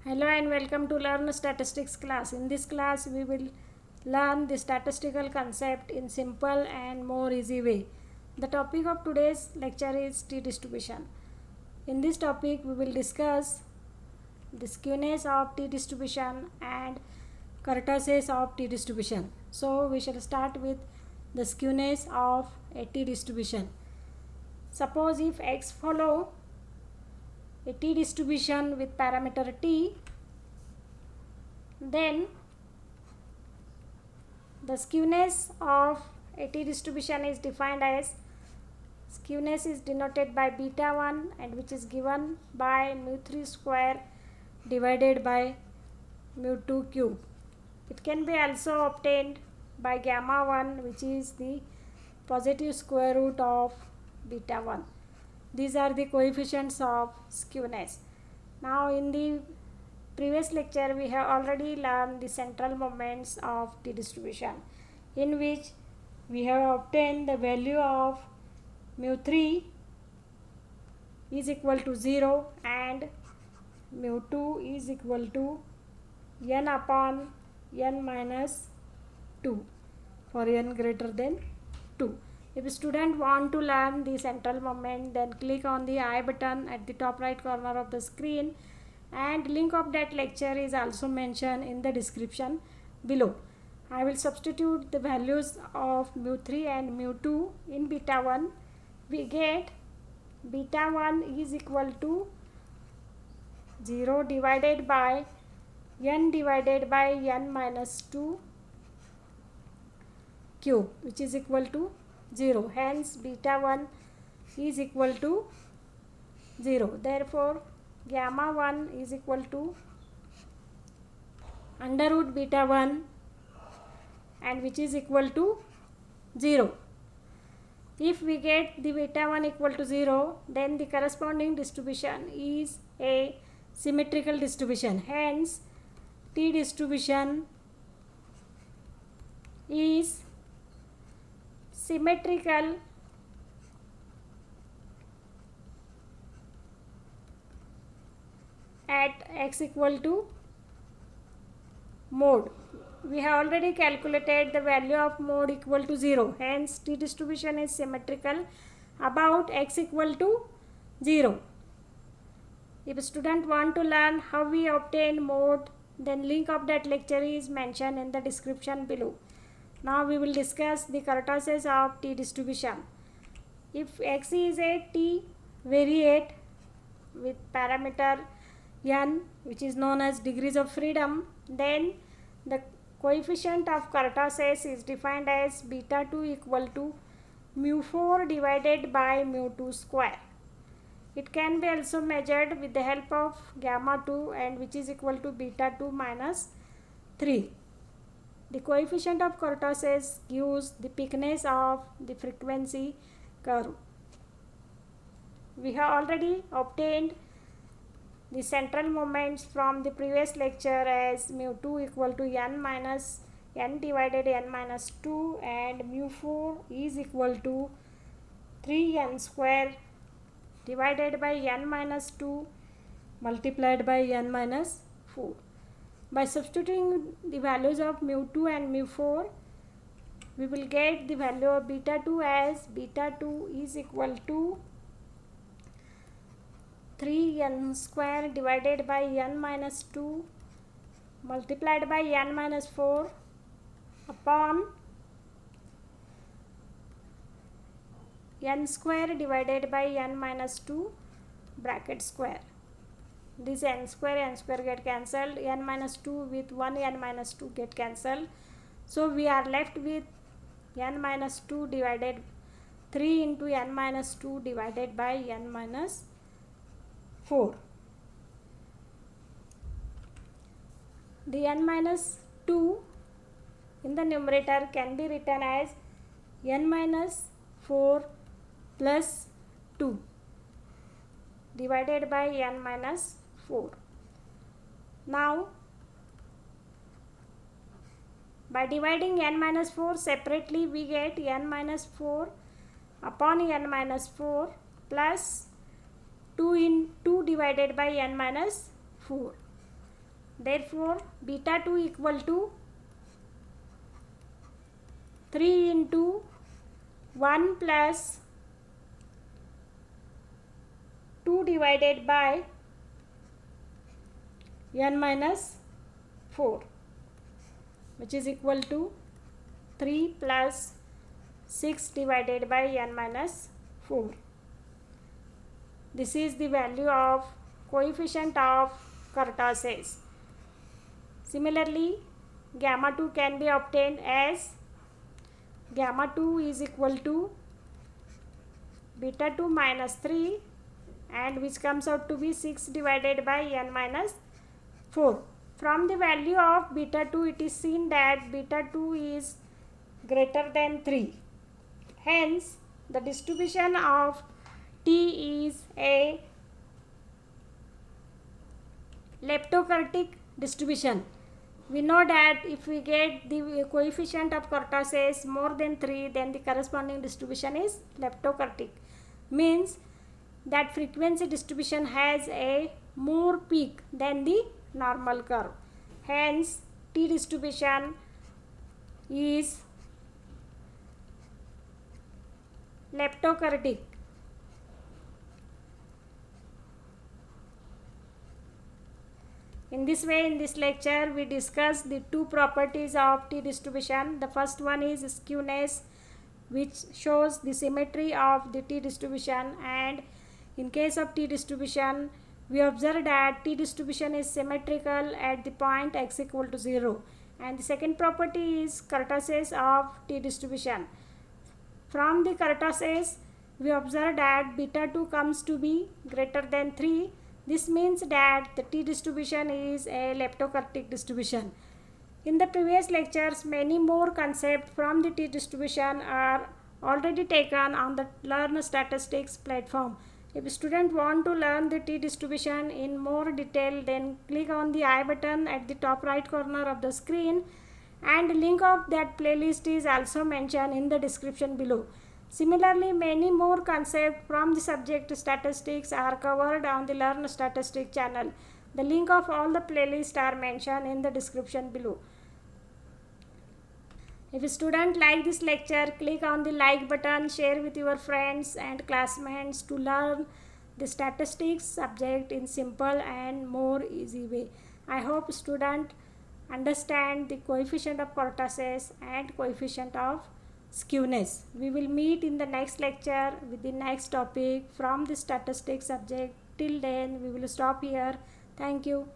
Hello and welcome to Learn Statistics class. In this class, we will learn the statistical concept in simple and more easy way. The topic of today's lecture is t-distribution. In this topic, we will discuss the skewness of t-distribution and kurtosis of t-distribution. So, we shall start with the skewness of a t-distribution. Suppose if x follow a t-distribution with parameter t, then the skewness of a t-distribution is defined as skewness is denoted by beta 1 and which is given by mu 3 square divided by mu 2 cube. It can be also obtained by gamma 1 which is the positive square root of beta 1. These are the coefficients of skewness. Now in the previous lecture we have already learned the central moments of t-distribution, in which we have obtained the value of mu 3 is equal to 0 and mu 2 is equal to n upon n minus 2 for n greater than 2. If a student want to learn the central moment, then click on the I button at the top right corner of the screen, and link of that lecture is also mentioned in the description below. I will substitute the values of mu 3 and mu 2 in beta 1. We get beta 1 is equal to 0 divided by n minus 2 cube, which is equal to 0. Hence beta 1 is equal to 0. Therefore gamma 1 is equal to under root beta 1 and which is equal to 0. If we get the beta 1 equal to 0, then the corresponding distribution is a symmetrical distribution. Hence t distribution is symmetrical at x equal to mode. We have already calculated the value of mode equal to 0. Hence t distribution is symmetrical about x equal to 0. If a student want to learn how we obtain mode, then link of that lecture is mentioned in the description below. Now we will discuss the kurtosis of t distribution. If x is a t variate with parameter n, which is known as degrees of freedom, then the coefficient of kurtosis is defined as beta 2 equal to mu 4 divided by mu 2 square. It can be also measured with the help of gamma 2 and which is equal to beta 2 minus 3. The coefficient of kurtosis gives the thickness of the frequency curve. We have already obtained the central moments from the previous lecture as mu 2 equal to n minus n divided n minus 2 and mu 4 is equal to 3n square divided by n minus 2 multiplied by n minus 4. By substituting the values of mu 2 and mu 4, we will get the value of beta 2 as beta 2 is equal to 3n square divided by n minus 2 multiplied by n minus 4 upon n square divided by n minus 2 bracket square. This n square get cancelled, n minus 2 with 1 n minus 2 get cancelled. So we are left with n minus 2 divided 3 into n minus 2 divided by n minus 4. The n minus 2 in the numerator can be written as n minus 4 plus 2 divided by n minus 4. Now by dividing n minus 4 separately, we get n minus 4 upon n minus 4 plus 2 divided by n minus 4. Therefore, beta 2 equal to 3 into 1 plus 2 divided by n minus 4, which is equal to 3 plus 6 divided by n minus 4. This is the value of coefficient of kurtosis. Similarly, gamma 2 can be obtained as gamma 2 is equal to beta 2 minus 3, and which comes out to be 6 divided by n minus 4. From the value of beta 2, it is seen that beta 2 is greater than 3. Hence, the distribution of T is a leptokurtic distribution. We know that if we get the coefficient of kurtosis more than 3, then the corresponding distribution is leptokurtic. Means that frequency distribution has a more peak than the normal curve. Hence, T distribution is leptokurtic. In this way, in this lecture, we discuss the two properties of T distribution. The first one is skewness, which shows the symmetry of the T distribution, and in case of T distribution, we observe that T distribution is symmetrical at the point x equal to 0. And the second property is kurtosis of T distribution. From the kurtosis, we observe that beta 2 comes to be greater than 3. This means that the T distribution is a leptokurtic distribution. In the previous lectures, many more concepts from the T distribution are already taken on the Learn Statistics platform. If a student want to learn the T distribution in more detail, then click on the I button at the top right corner of the screen, and link of that playlist is also mentioned in the description below. Similarly, many more concepts from the subject statistics are covered on the Learn Statistics channel. The link of all the playlists are mentioned in the description below. If a student like this lecture, click on the like button, share with your friends and classmates to learn the statistics subject in simple and more easy way. I hope student understand the coefficient of kurtosis and coefficient of skewness. We will meet in the next lecture with the next topic from the statistics subject. Till then, we will stop here. Thank you.